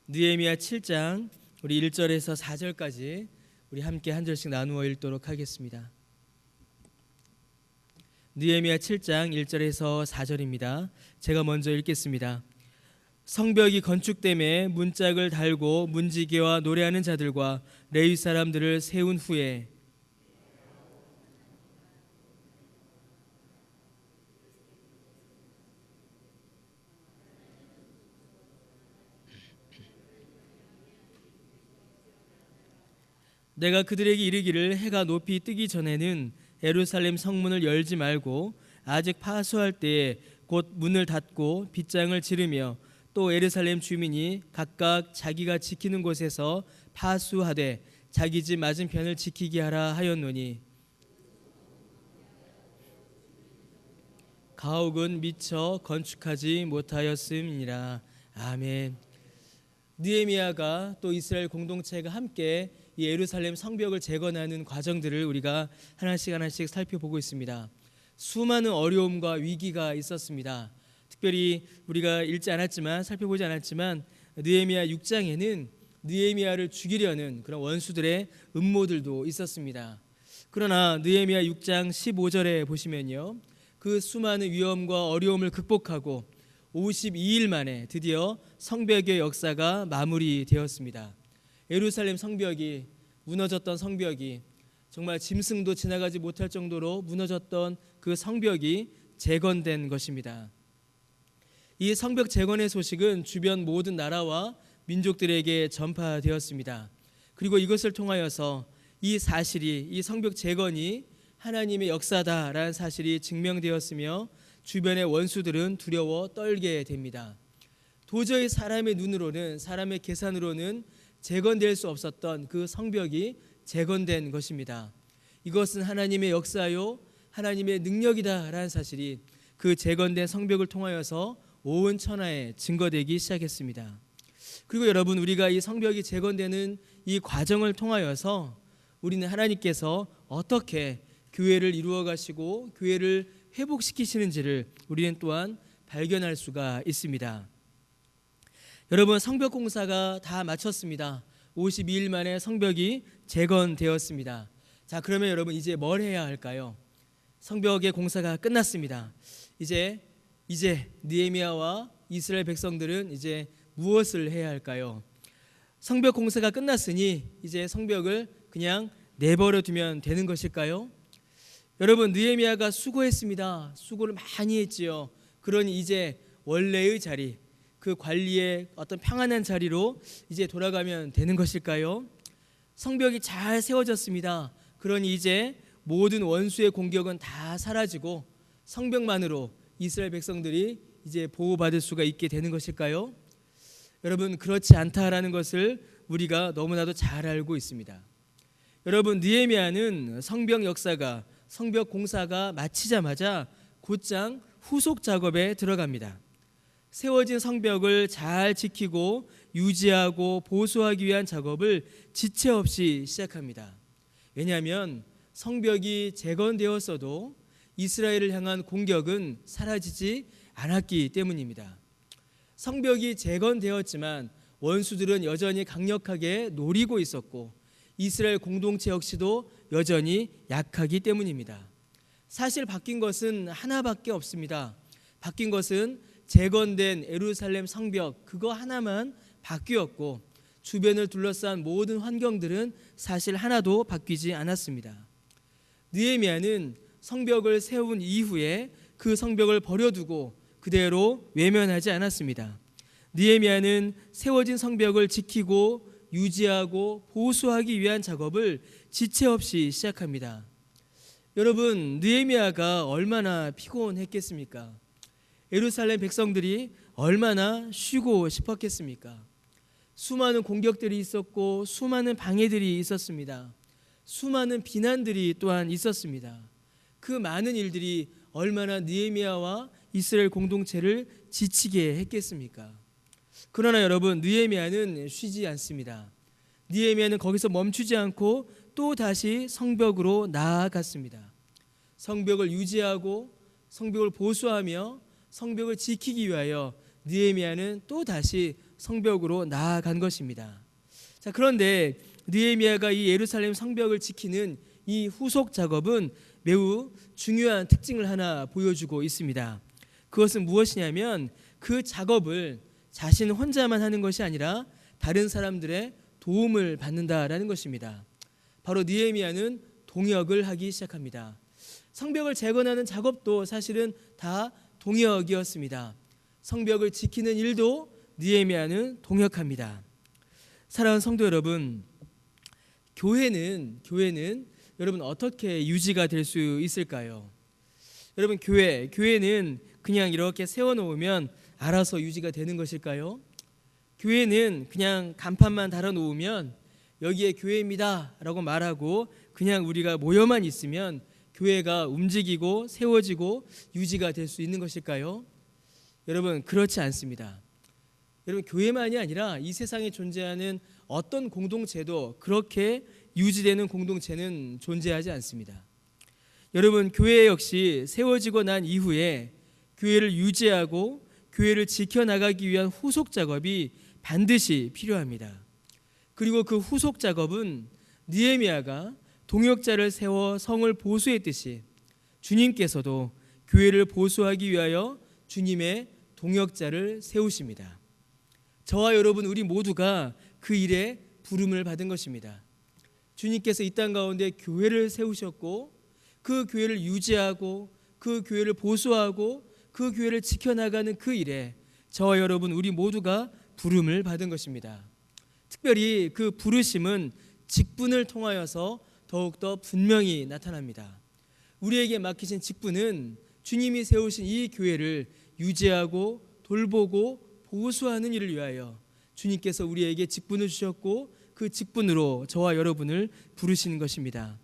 느헤미야 7장 우리 1절에서 4절까지 우리 함께 한 절씩 나누어 읽도록 하겠습니다. 느헤미야 7장 1절에서 4절입니다. 제가 먼저 읽겠습니다. 성벽이 건축됨에 문짝을 달고 문지기와 노래하는 자들과 레위 사람들을 세운 후에 내가 그들에게 이르기를 해가 높이 뜨기 전에는 예루살렘 성문을 열지 말고 아직 파수할 때에 곧 문을 닫고 빗장을 지르며 또 예루살렘 주민이 각각 자기가 지키는 곳에서 파수하되 자기 집 맞은편을 지키게 하라 하였노니 가옥은 미처 건축하지 못하였음이니라. 아멘. 느헤미야가 또 이스라엘 공동체가 함께 이 예루살렘 성벽을 재건하는 과정들을 우리가 하나씩 살펴보고 있습니다. 수많은 어려움과 위기가 있었습니다. 특별히 우리가 읽지 않았지만 살펴보지 않았지만 느헤미야 6장에는 느헤미야를 죽이려는 그런 원수들의 음모들도 있었습니다. 그러나 느헤미야 6장 15절에 보시면요, 그 수많은 위험과 어려움을 극복하고 52일 만에 드디어 성벽의 역사가 마무리되었습니다. 예루살렘 성벽이 무너졌던 성벽이 정말 짐승도 지나가지 못할 정도로 무너졌던 그 성벽이 재건된 것입니다. 이 성벽 재건의 소식은 주변 모든 나라와 민족들에게 전파되었습니다. 그리고 이것을 통하여서 이 사실이, 이 성벽 재건이 하나님의 역사다라는 사실이 증명되었으며 주변의 원수들은 두려워 떨게 됩니다. 도저히 사람의 눈으로는, 사람의 계산으로는 재건될 수 없었던 그 성벽이 재건된 것입니다. 이것은 하나님의 역사요, 하나님의 능력이다라는 사실이 그 재건된 성벽을 통하여서 온 천하에 증거되기 시작했습니다. 그리고 여러분, 우리가 이 성벽이 재건되는 이 과정을 통하여서 우리는 하나님께서 어떻게 교회를 이루어 가시고 교회를 회복시키시는지를 우리는 또한 발견할 수가 있습니다. 여러분, 성벽 공사가 다 마쳤습니다. 52일 만에 성벽이 재건되었습니다. 자, 그러면 여러분 이제 뭘 해야 할까요? 성벽의 공사가 끝났습니다. 이제 느헤미야와 이스라엘 백성들은 이제 무엇을 해야 할까요? 성벽 공사가 끝났으니 이제 성벽을 그냥 내버려 두면 되는 것일까요? 여러분, 느헤미야가 수고했습니다. 수고를 많이 했지요. 그러니 이제 원래의 자리, 그 관리의 어떤 평안한 자리로 이제 돌아가면 되는 것일까요? 성벽이 잘 세워졌습니다. 그러니 이제 모든 원수의 공격은 다 사라지고 성벽만으로 이스라엘 백성들이 이제 보호받을 수가 있게 되는 것일까요? 여러분, 그렇지 않다라는 것을 우리가 너무나도 잘 알고 있습니다. 여러분, 느헤미야는 성벽 역사가, 성벽 공사가 마치자마자 곧장 후속 작업에 들어갑니다. 세워진 성벽을 잘 지키고 유지하고 보수하기 위한 작업을 지체 없이 시작합니다. 왜냐하면 성벽이 재건되었어도 이스라엘을 향한 공격은 사라지지 않았기 때문입니다. 성벽이 재건되었지만 원수들은 여전히 강력하게 노리고 있었고 이스라엘 공동체 역시도 여전히 약하기 때문입니다. 사실 바뀐 것은 하나밖에 없습니다. 바뀐 것은 재건된 예루살렘 성벽, 그거 하나만 바뀌었고 주변을 둘러싼 모든 환경들은 사실 하나도 바뀌지 않았습니다. 느헤미야는 성벽을 세운 이후에 그 성벽을 버려두고 그대로 외면하지 않았습니다. 느헤미야는 세워진 성벽을 지키고 유지하고 보수하기 위한 작업을 지체 없이 시작합니다. 여러분, 느헤미야가 얼마나 피곤했겠습니까? 예루살렘 백성들이 얼마나 쉬고 싶었겠습니까? 수많은 공격들이 있었고 수많은 방해들이 있었습니다. 수많은 비난들이 또한 있었습니다. 그 많은 일들이 얼마나 느헤미야와 이스라엘 공동체를 지치게 했겠습니까? 그러나 여러분, 느헤미야는 쉬지 않습니다. 느헤미야는 거기서 멈추지 않고 또 다시 성벽으로 나아갔습니다. 성벽을 유지하고 성벽을 보수하며 성벽을 지키기 위하여 느헤미야는 또 다시 성벽으로 나아간 것입니다. 자, 그런데 느헤미야가 이 예루살렘 성벽을 지키는 이 후속 작업은 매우 중요한 특징을 하나 보여주고 있습니다. 그것은 무엇이냐면 그 작업을 자신 혼자만 하는 것이 아니라 다른 사람들의 도움을 받는다라는 것입니다. 바로 느헤미야는 동역을 하기 시작합니다. 성벽을 재건하는 작업도 사실은 다 동역이었습니다. 성벽을 지키는 일도 느헤미야는 동역합니다. 사랑하는 성도 여러분, 교회는 여러분 어떻게 유지가 될 수 있을까요? 여러분 교회는 그냥 이렇게 세워놓으면 알아서 유지가 되는 것일까요? 교회는 그냥 간판만 달아놓으면 여기에 교회입니다 라고 말하고 그냥 우리가 모여만 있으면 교회가 움직이고 세워지고 유지가 될 수 있는 것일까요? 여러분 그렇지 않습니다. 여러분 교회만이 아니라 이 세상에 존재하는 어떤 공동체도 그렇게 유지되는 공동체는 존재하지 않습니다. 여러분 교회 역시 세워지고 난 이후에 교회를 유지하고 교회를 지켜나가기 위한 후속 작업이 반드시 필요합니다. 그리고 그 후속 작업은 느헤미야가 동역자를 세워 성을 보수했듯이 주님께서도 교회를 보수하기 위하여 주님의 동역자를 세우십니다. 저와 여러분 우리 모두가 그 일에 부름을 받은 것입니다. 주님께서 이 땅 가운데 교회를 세우셨고 그 교회를 유지하고 그 교회를 보수하고 그 교회를 지켜나가는 그 일에 저와 여러분 우리 모두가 부름을 받은 것입니다. 특별히 그 부르심은 직분을 통하여서 더욱더 분명히 나타납니다. 우리에게 맡기신 직분은 주님이 세우신 이 교회를 유지하고 돌보고 보수하는 일을 위하여 주님께서 우리에게 직분을 주셨고 그 직분으로 저와 여러분을 부르시는 것입니다.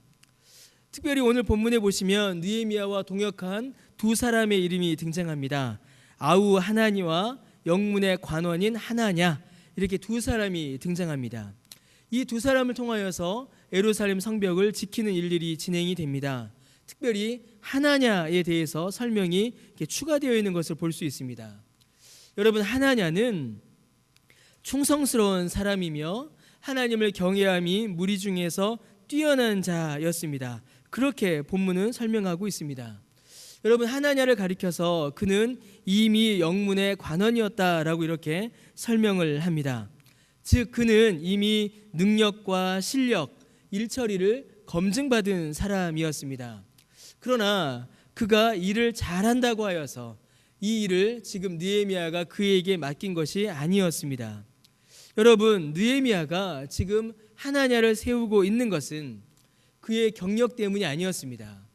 특별히 오늘 본문에 보시면 느헤미야와 동역한 두 사람의 이름이 등장합니다. 아우 하나니와 영문의 관원인 하나냐, 이렇게 두 사람이 등장합니다. 이 두 사람을 통하여서 예루살렘 성벽을 지키는 일들이 진행이 됩니다. 특별히 하나냐에 대해서 설명이 추가되어 있는 것을 볼 수 있습니다. 여러분 하나냐는 충성스러운 사람이며 하나님을 경외함이 무리 중에서 뛰어난 자였습니다. 그렇게 본문은 설명하고 있습니다. 여러분 하나냐를 가리켜서 그는 이미 영문의 관원이었다라고 이렇게 설명을 합니다. 즉 그는 이미 능력과 실력, 일처리를 검증받은 사람이었습니다. 그러나 그가 일을 잘한다고 하여서 이 일을 지금 느헤미야가 그에게 맡긴 것이 아니었습니다. 여러분 느헤미야가 지금 하나냐를 세우고 있는 것은 그의 경력 때문이 아니었습니다.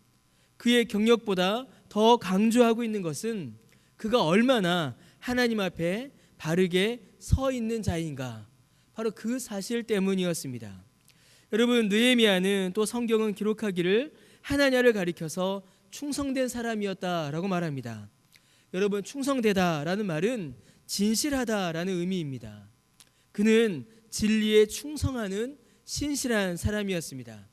그의 경력보다 더 강조하고 있는 것은 그가 얼마나 하나님 앞에 바르게 서 있는 자인가, 바로 그 사실 때문이었습니다. 여러분 느헤미야는 또 성경은 기록하기를 하나냐를 가리켜서 충성된 사람이었다라고 말합니다. 여러분 충성되다라는 말은 진실하다라는 의미입니다. 그는 진리에 충성하는 신실한 사람이었습니다.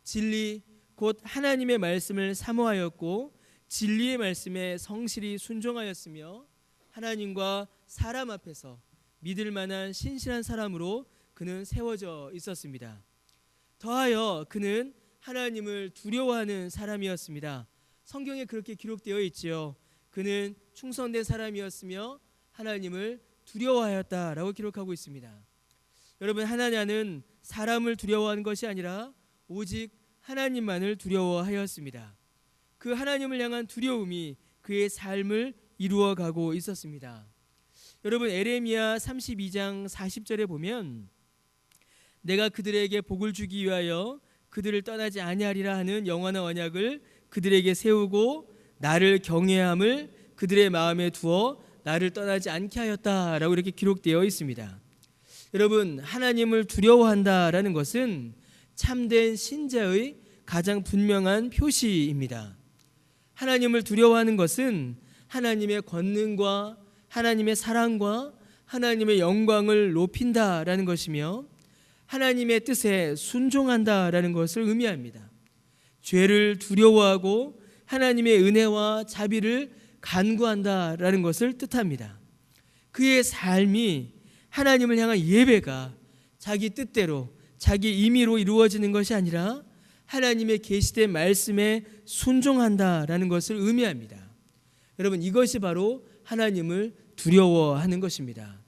진리 곧 하나님의 말씀을 사모하였고 진리의 말씀에 성실히 순종하였으며 하나님과 사람 앞에서 믿을 만한 신실한 사람으로 그는 세워져 있었습니다. 더하여 그는 하나님을 두려워하는 사람이었습니다. 성경에 그렇게 기록되어 있지요. 그는 충성된 사람이었으며 하나님을 두려워하였다라고 기록하고 있습니다. 여러분 하나냐는 사람을 두려워하는 것이 아니라 오직 하나님만을 두려워하였습니다. 그 하나님을 향한 두려움이 그의 삶을 이루어가고 있었습니다. 여러분 에레미야 32장 40절에 보면 내가 그들에게 복을 주기 위하여 그들을 떠나지 아니하리라 하는 영원한 언약을 그들에게 세우고 나를 경외함을 그들의 마음에 두어 나를 떠나지 않게 하였다라고 이렇게 기록되어 있습니다. 여러분 하나님을 두려워한다라는 것은 참된 신자의 가장 분명한 표시입니다. 하나님을 두려워하는 것은 하나님의 권능과 하나님의 사랑과 하나님의 영광을 높인다라는 것이며 하나님의 뜻에 순종한다라는 것을 의미합니다. 죄를 두려워하고 하나님의 은혜와 자비를 간구한다라는 것을 뜻합니다. 그의 삶이 하나님을 향한 예배가 자기 뜻대로 자기 임의로 이루어지는 것이 아니라 하나님의 계시된 말씀에 순종한다라는 것을 의미합니다. 여러분, 이것이 바로 하나님을 두려워하는 것입니다.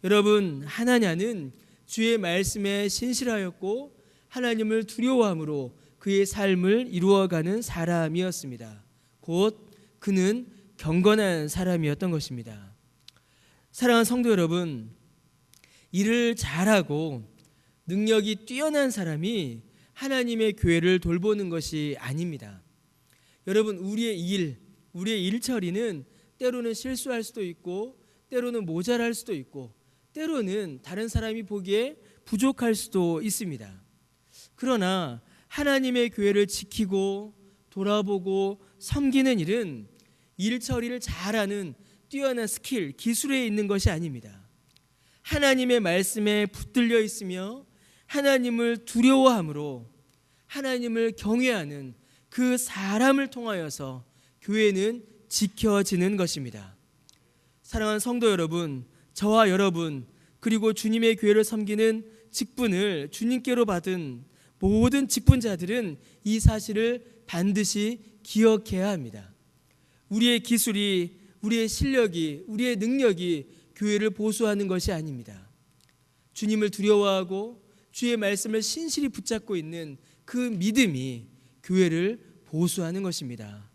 여러분, 하나냐는 주의 말씀에 신실하였고 하나님을 두려워함으로 그의 삶을 이루어가는 사람이었습니다. 곧 그는 경건한 사람이었던 것입니다. 사랑하는 성도 여러분, 일을 잘하고 능력이 뛰어난 사람이 하나님의 교회를 돌보는 것이 아닙니다. 여러분, 우리의 일처리는 때로는 실수할 수도 있고 때로는 모자랄 수도 있고 때로는 다른 사람이 보기에 부족할 수도 있습니다. 그러나 하나님의 교회를 지키고 돌아보고 섬기는 일은 일처리를 잘하는 뛰어난 스킬, 기술에 있는 것이 아닙니다. 하나님의 말씀에 붙들려 있으며 하나님을 두려워함으로 하나님을 경외하는 그 사람을 통하여서 교회는 지켜지는 것입니다. 사랑하는 성도 여러분, 저와 여러분 그리고 주님의 교회를 섬기는 직분을 주님께로 받은 모든 직분자들은 이 사실을 반드시 기억해야 합니다. 우리의 기술이, 우리의 실력이, 우리의 능력이 교회를 보수하는 것이 아닙니다. 주님을 두려워하고 주의 말씀을 신실히 붙잡고 있는 그 믿음이 교회를 보수하는 것입니다.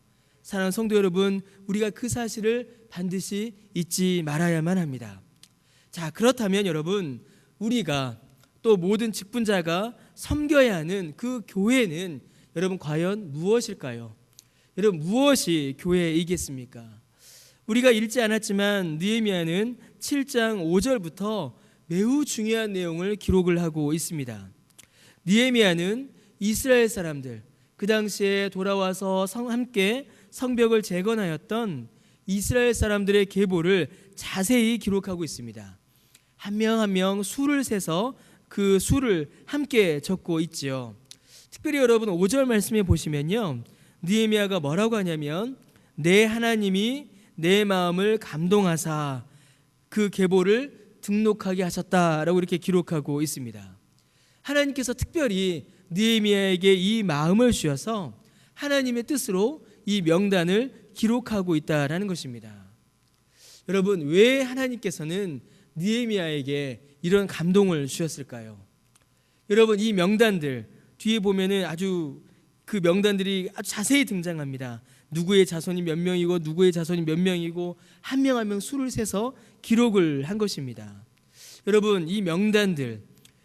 사랑하는 성도 여러분, 우리가 그 사실을 반드시 잊지 말아야만 합니다. 자, 그렇다면 여러분, 우리가 또 모든 직분자가 섬겨야 하는 그 교회는 여러분 과연 무엇일까요? 여러분, 무엇이 교회이겠습니까? 우리가 읽지 않았지만 느헤미야는 7장 5절부터 매우 중요한 내용을 기록을 하고 있습니다. 느헤미야는 이스라엘 사람들, 그 당시에 돌아와서 함께 성벽을 재건하였던 이스라엘 사람들의 계보를 자세히 기록하고 있습니다. 한 명 한 명 수를 세서 그 수를 함께 적고 있지요. 특별히 여러분 5절 말씀에 보시면요, 느헤미야가 뭐라고 하냐면 내 하나님이 내 마음을 감동하사 그 계보를 등록하게 하셨다라고 이렇게 기록하고 있습니다. 하나님께서 특별히 느헤미야에게 이 마음을 주셔서 하나님의 뜻으로 이 명단을 기록하고 있다라는 것입니다. 여러분, 왜 하나님께서는 느헤미야에게 이런 감동을 주셨을까요? 여러분, 이 명단들 뒤에 보면은 아주 그 명단들이 아주 자세히 등장합니다. 누구의 자손이 몇 명이고 누구의 자손이 몇 명이고 한 명 한 명 수를 세서 기록을 한 것입니다. 여러분, 이 명단들,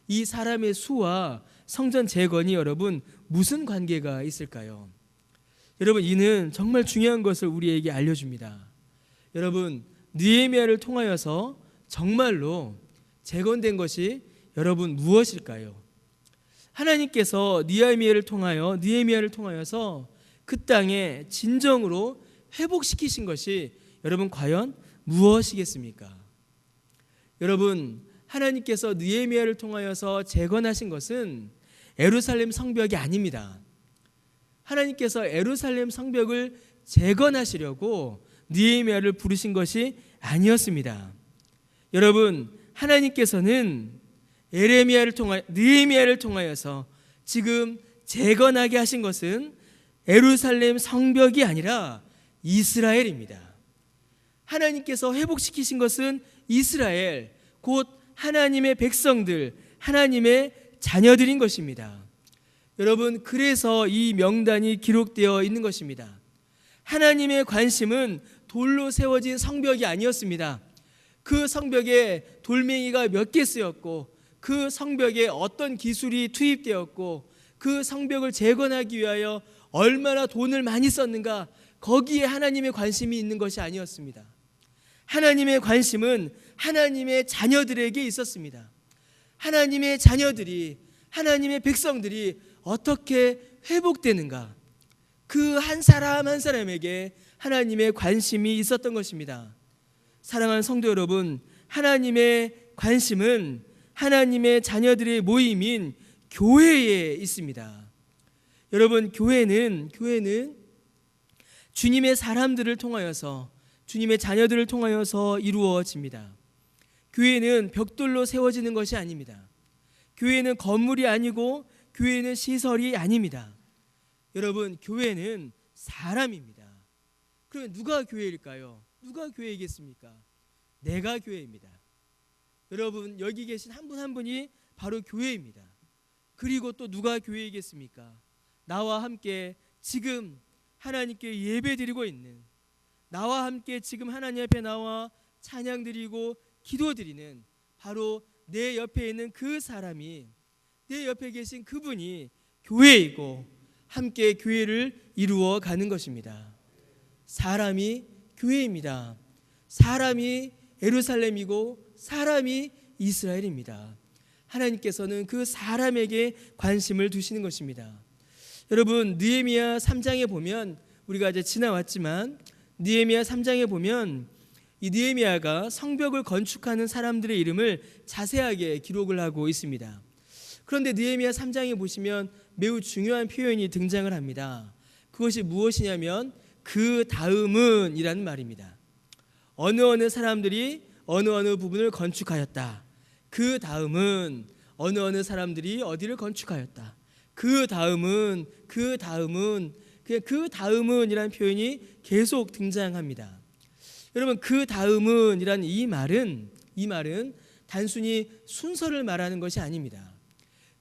이 사람의 수와 성전 재건이 여러분 무슨 관계가 있을까요? 여러분, 이는 정말 중요한 것을 우리에게 알려줍니다. 여러분, 느헤미야를 통하여서 정말로 재건된 것이 여러분 무엇일까요? 하나님께서 느헤미야를 통하여서 그 땅에 진정으로 회복시키신 것이 여러분 과연 무엇이겠습니까? 여러분, 하나님께서 느헤미야를 통하여서 재건하신 것은 예루살렘 성벽이 아닙니다. 하나님께서 예루살렘 성벽을 재건하시려고 느헤미야를 부르신 것이 아니었습니다. 여러분, 하나님께서는 느헤미야를 통하여서 지금 재건하게 하신 것은 예루살렘 성벽이 아니라 이스라엘입니다. 하나님께서 회복시키신 것은 이스라엘, 곧 하나님의 백성들, 하나님의 자녀들인 것입니다. 여러분, 그래서 이 명단이 기록되어 있는 것입니다. 하나님의 관심은 돌로 세워진 성벽이 아니었습니다. 그 성벽에 돌멩이가 몇 개 쓰였고 그 성벽에 어떤 기술이 투입되었고 그 성벽을 재건하기 위하여 얼마나 돈을 많이 썼는가, 거기에 하나님의 관심이 있는 것이 아니었습니다. 하나님의 관심은 하나님의 자녀들에게 있었습니다. 하나님의 자녀들이, 하나님의 백성들이 어떻게 회복되는가, 그 한 사람 한 사람에게 하나님의 관심이 있었던 것입니다. 사랑하는 성도 여러분, 하나님의 관심은 하나님의 자녀들의 모임인 교회에 있습니다. 여러분, 교회는 주님의 사람들을 통하여서, 주님의 자녀들을 통하여서 이루어집니다. 교회는 벽돌로 세워지는 것이 아닙니다. 교회는 건물이 아니고 교회는 시설이 아닙니다. 여러분, 교회는 사람입니다. 그러면 누가 교회일까요? 누가 교회이겠습니까? 내가 교회입니다. 여러분, 여기 계신 한 분 한 분이 바로 교회입니다. 그리고 또 누가 교회이겠습니까? 나와 함께 지금 하나님께 예배드리고 있는, 나와 함께 지금 하나님 앞에 나와 찬양드리고 기도드리는 바로 내 옆에 있는 그 사람이, 내 옆에 계신 그분이 교회이고 함께 교회를 이루어 가는 것입니다. 사람이 교회입니다. 사람이 예루살렘이고 사람이 이스라엘입니다. 하나님께서는 그 사람에게 관심을 두시는 것입니다. 여러분, 느헤미야 3장에 보면, 우리가 이제 지나왔지만 느헤미야 3장에 보면 이 느헤미야가 성벽을 건축하는 사람들의 이름을 자세하게 기록을 하고 있습니다. 그런데 느헤미야 3장에 보시면 매우 중요한 표현이 등장을 합니다. 그것이 무엇이냐면 그 다음은 이라는 말입니다. 어느 사람들이 어느 부분을 건축하였다. 그 다음은 어느 사람들이 어디를 건축하였다. 그 다음은 그냥 그 다음은이라는 표현이 계속 등장합니다. 여러분, 그 다음은이라는 이 말은 단순히 순서를 말하는 것이 아닙니다.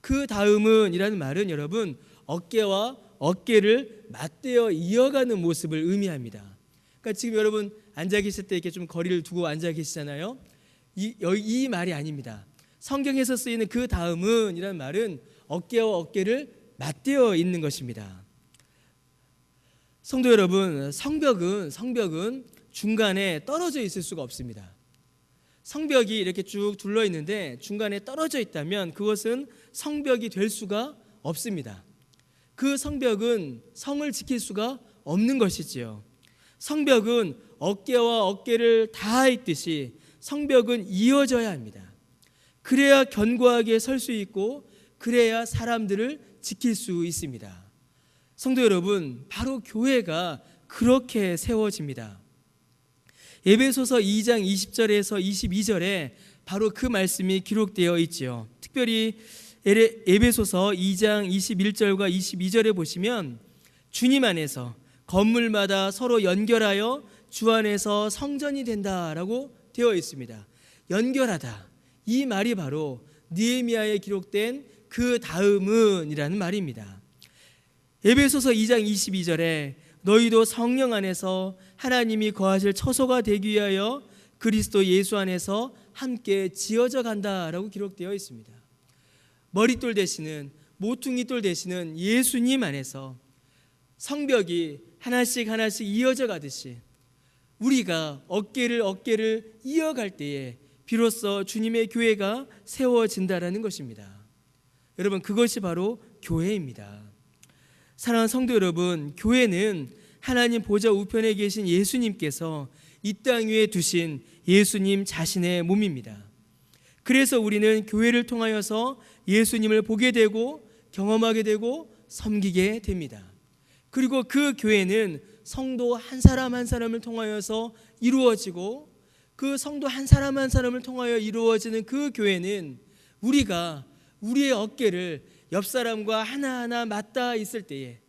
그 다음은이라는 말은 여러분, 어깨와 어깨를 맞대어 이어가는 모습을 의미합니다. 그러니까 지금 여러분 앉아 계실 때 이렇게 좀 거리를 두고 앉아 계시잖아요. 이 말이 아닙니다. 성경에서 쓰이는 그 다음은이라는 말은 어깨와 어깨를 맞대어 있는 것입니다. 성도 여러분, 성벽은 중간에 떨어져 있을 수가 없습니다. 성벽이 이렇게 쭉 둘러 있는데 중간에 떨어져 있다면 그것은 성벽이 될 수가 없습니다. 그 성벽은 성을 지킬 수가 없는 것이지요. 성벽은 어깨와 어깨를 닿아있듯이 성벽은 이어져야 합니다. 그래야 견고하게 설 수 있고 그래야 사람들을 지킬 수 있습니다. 성도 여러분, 바로 교회가 그렇게 세워집니다. 에베소서 2장 20절에서 22절에 바로 그 말씀이 기록되어 있지요. 특별히 에베소서 2장 21절과 22절에 보시면 주님 안에서 건물마다 서로 연결하여 주 안에서 성전이 된다라고 되어 있습니다. 연결하다, 이 말이 바로 느헤미야에 기록된 그 다음은이라는 말입니다. 에베소서 2장 22절에 너희도 성령 안에서 하나님이 거하실 처소가 되기 위하여 그리스도 예수 안에서 함께 지어져 간다라고 기록되어 있습니다. 머릿돌 되시는, 모퉁이돌 되시는 예수님 안에서 성벽이 하나씩 이어져 가듯이 우리가 어깨를 이어갈 때에 비로소 주님의 교회가 세워진다라는 것입니다. 여러분, 그것이 바로 교회입니다. 사랑하는 성도 여러분, 교회는 하나님 보좌 우편에 계신 예수님께서 이 땅 위에 두신 예수님 자신의 몸입니다. 그래서 우리는 교회를 통하여서 예수님을 보게 되고 경험하게 되고 섬기게 됩니다. 그리고 그 교회는 성도 한 사람 한 사람을 통하여서 이루어지고, 그 성도 한 사람 한 사람을 통하여 이루어지는 그 교회는 우리가 우리의 어깨를 옆 사람과 하나하나 맞닿아 있을 때에,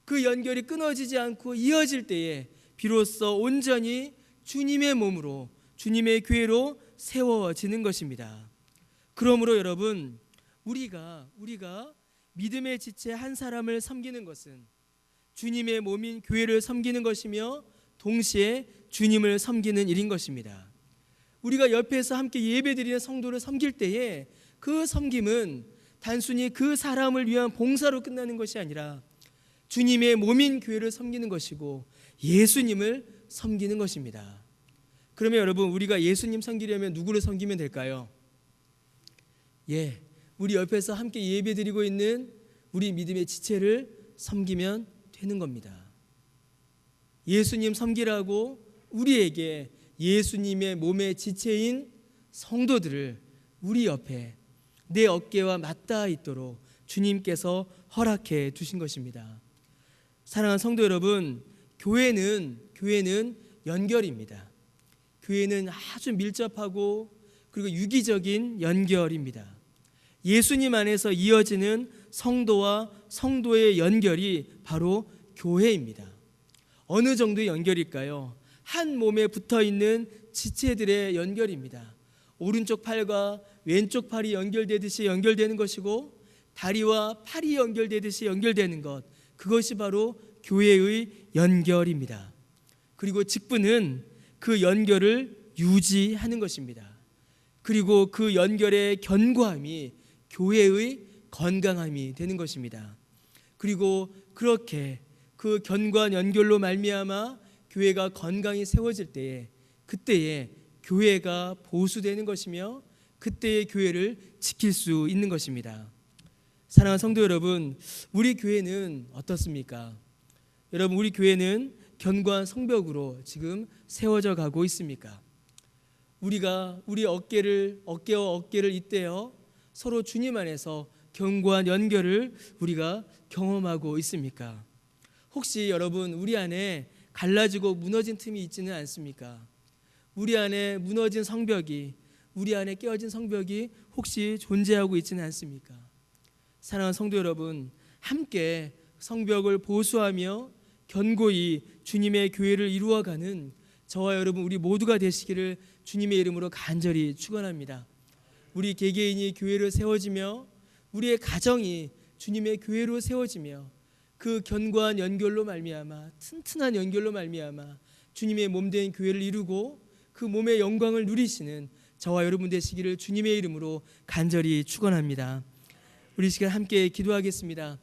그 연결이 끊어지지 않고 이어질 때에 비로소 온전히 주님의 몸으로, 주님의 교회로 세워지는 것입니다. 그러므로 여러분, 우리가 믿음의 지체 한 사람을 섬기는 것은 주님의 몸인 교회를 섬기는 것이며 동시에 주님을 섬기는 일인 것입니다. 우리가 옆에서 함께 예배드리는 성도를 섬길 때에 그 섬김은 단순히 그 사람을 위한 봉사로 끝나는 것이 아니라 주님의 몸인 교회를 섬기는 것이고 예수님을 섬기는 것입니다. 그러면 여러분, 우리가 예수님 섬기려면 누구를 섬기면 될까요? 우리 옆에서 함께 예배드리고 있는 우리 믿음의 지체를 섬기면 되는 겁니다. 예수님 섬기라고 우리에게 예수님의 몸의 지체인 성도들을 우리 옆에 내 어깨와 맞닿아 있도록 주님께서 허락해 두신 것입니다. 사랑하는 성도 여러분, 교회는 연결입니다. 교회는 아주 밀접하고 그리고 유기적인 연결입니다. 예수님 안에서 이어지는 성도와 성도의 연결이 바로 교회입니다. 어느 정도의 연결일까요? 한 몸에 붙어있는 지체들의 연결입니다. 오른쪽 팔과 왼쪽 팔이 연결되듯이 연결되는 것이고, 다리와 팔이 연결되듯이 연결되는 것, 그것이 바로 교회의 연결입니다. 그리고 직분은 그 연결을 유지하는 것입니다. 그리고 그 연결의 견고함이 교회의 건강함이 되는 것입니다. 그리고 그렇게 그 견고한 연결로 말미암아 교회가 건강히 세워질 때에, 그때에 교회가 보수되는 것이며 그때의 교회를 지킬 수 있는 것입니다. 사랑하는 성도 여러분, 우리 교회는 어떻습니까? 여러분, 우리 교회는 견고한 성벽으로 지금 세워져 가고 있습니까? 우리가 우리 어깨와 어깨를 잇대어 서로 주님 안에서 견고한 연결을 우리가 경험하고 있습니까? 혹시 여러분, 우리 안에 갈라지고 무너진 틈이 있지는 않습니까? 우리 안에 무너진 성벽이, 우리 안에 깨어진 성벽이 혹시 존재하고 있지는 않습니까? 사랑하는 성도 여러분, 함께 성벽을 보수하며 견고히 주님의 교회를 이루어가는 저와 여러분 우리 모두가 되시기를 주님의 이름으로 간절히 축원합니다. 우리 개개인이 교회를 세워지며 우리의 가정이 주님의 교회로 세워지며 그 견고한 연결로 말미암아, 튼튼한 연결로 말미암아 주님의 몸된 교회를 이루고 그 몸의 영광을 누리시는 저와 여러분 되시기를 주님의 이름으로 간절히 축원합니다. 우리 시간 함께 기도하겠습니다.